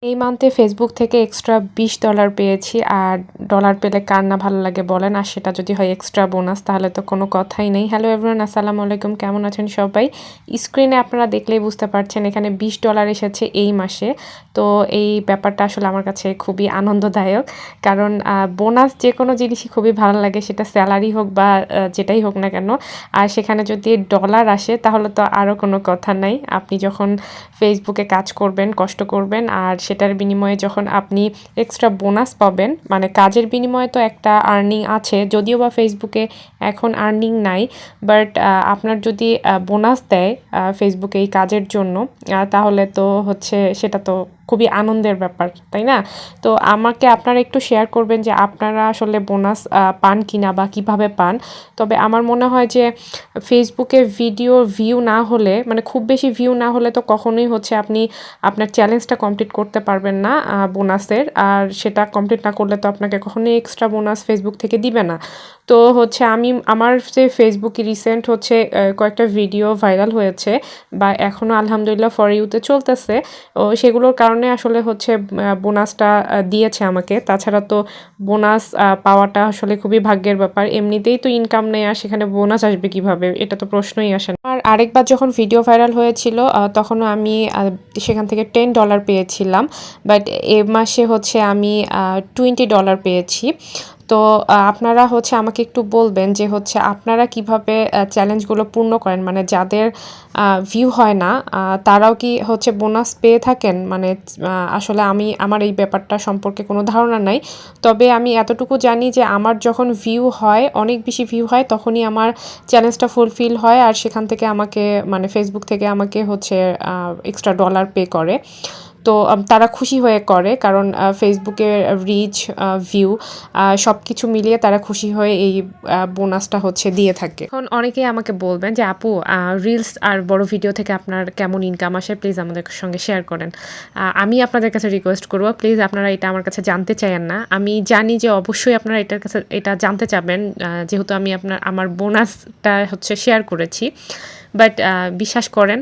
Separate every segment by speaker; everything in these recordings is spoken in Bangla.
Speaker 1: এই মান্থে ফেসবুক থেকে এক্সট্রা $20 পেয়েছি। আর ডলার পেলে কার না ভালো লাগে বলেন? আর সেটা যদি হয় এক্সট্রা বোনাস তাহলে তো কোনো কথাই নেই। হ্যালো এভরিওয়ান, আসসালামু আলাইকুম। কেমন আছেন সবাই? স্ক্রিনে আপনারা দেখলেই বুঝতে পারছেন এখানে $20 এসেছে এই মাসে। তো এই ব্যাপারটা আসলে আমার কাছে খুবই আনন্দদায়ক। কারণ বোনাস যেকোনো জিনিসই খুবই ভালো লাগে, সেটা স্যালারি হোক বা যেটাই হোক না কেন। আর সেখানে যদি ডলার আসে তাহলে তো আরও কোনো কথা নাই। আপনি যখন ফেসবুকে কাজ করবেন, কষ্ট করবেন, আর সেটার বিনিময়ে যখন আপনি এক্সট্রা বোনাস পাবেন, মানে কাজের বিনিময়ে তো একটা আর্নিং আছে, যদিও বা ফেসবুকে এখন আর্নিং নাই, বাট আপনার যদি বোনাস দেয় ফেসবুকে এই কাজের জন্য, তাহলে তো হচ্ছে সেটা তো খুবই আনন্দের ব্যাপার, তাই না? তো আমাকে আপনারা একটু শেয়ার করবেন যে আপনারা আসলে বোনাস পান কিনা বা কিভাবে পান। তবে আমার মনে হয় যে ফেসবুকে ভিডিও ভিউ না হলে, মানে খুব বেশি ভিউ না হলে তো কখনোই হচ্ছে আপনি আপনার চ্যালেঞ্জটা কমপ্লিট করতে পারবেন না বোনাসের। আর সেটা কমপ্লিট না করলে তো আপনাকে কখনোই এক্সট্রা বোনাস ফেসবুক থেকে দিবে না। তো হচ্ছে আমার যে ফেসবুকে রিসেন্ট হচ্ছে কয়েকটা ভিডিও ভাইরাল হয়েছে বা এখনও আলহামদুলিল্লাহ ফর ইউতে চলতেছে। সেগুলোর কারণে আসলে হচ্ছে বোনাসটা দিয়েছে আমাকে। তাছাড়া তো বোনাস পাওয়াটা আসলে খুবই ভাগ্যের ব্যাপার। এমনিতেই তো ইনকাম নেই, আর সেখানে বোনাস আসবে কিভাবে? এটা তো প্রশ্নই আসে না। আর আরেকবার যখন ভিডিও ভাইরাল হয়েছিল তখনও আমি সেখান থেকে $10 পেয়েছিলাম, বাট এ মাসে হচ্ছে আমি $20 পেয়েছি। তো আপনারা হচ্ছে আমাকে একটু বলবেন যে হচ্ছে আপনারা কিভাবে চ্যালেঞ্জগুলো পূর্ণ করেন, মানে যাদের ভিউ হয় না তারাও কি হচ্ছে বোনাস পেয়ে থাকেন? মানে আসলে আমার এই ব্যাপারটা সম্পর্কে কোনো ধারণা নাই। তবে আমি এতটুকু জানি যে আমার যখন ভিউ হয়, অনেক বেশি ভিউ হয়, তখনই আমার চ্যালেঞ্জটা ফুলফিল হয়, আর সেখান থেকে আমাকে, মানে ফেসবুক থেকে আমাকে হচ্ছে এক্সট্রা ডলার পে করে। তো তারা খুশি হয়ে করে, কারণ ফেসবুকে রিচ, ভিউ সব কিছু মিলিয়ে তারা খুশি হয়ে এই বোনাসটা হচ্ছে দিয়ে থাকে। এখন অনেকেই আমাকে বলবেন যে আপু, রিলস আর বড় ভিডিও থেকে আপনার কেমন ইনকাম আসে, প্লিজ আমাদের সঙ্গে শেয়ার করেন। আমি আপনাদের কাছে রিকোয়েস্ট করবো, প্লিজ আপনারা এটা আমার কাছে জানতে চাইেন না। আমি জানি যে অবশ্যই আপনারা এটা জানতে চাবেন, যেহেতু আমি আমার বোনাসটা হচ্ছে শেয়ার করেছি। বাট বিশ্বাস করেন,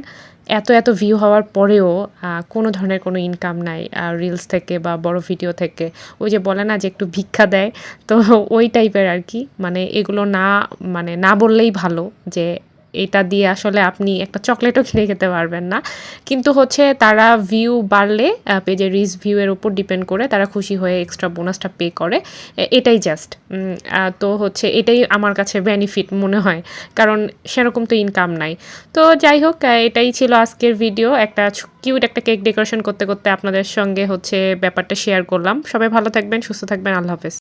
Speaker 1: এত ভিউ হওয়ার পরেও কোনো ধরনের কোনো ইনকাম নাই রিলস থেকে বা বড় ভিডিও থেকে। ওই যে বলে না যে একটু ভিক্ষা দেয়, তো ওই টাইপের আর কি। মানে এগুলো না বললেই ভালো যে এটা দিয়ে আসলে আপনি একটা চকলেটও কিনে খেতে পারবেন না। কিন্তু হচ্ছে তারা ভিউ বাড়লে পেজের রিচ ভিউয়ের উপর ডিপেন্ড করে তারা খুশি হয়ে এক্সট্রা বোনাসটা পে করে। এটাই জাস্ট। তো হচ্ছে এটাই আমার কাছে বেনিফিট মনে হয়, কারণ সেরকম তো ইনকাম নাই। তো যাই হোক, এটাই ছিল আজকের ভিডিও। একটা কিউট একটা কেক ডেকোরেশন করতে করতে আপনাদের সঙ্গে হচ্ছে ব্যাপারটা শেয়ার করলাম। সবাই ভালো থাকবেন, সুস্থ থাকবেন, আল্লাহ হাফেজ।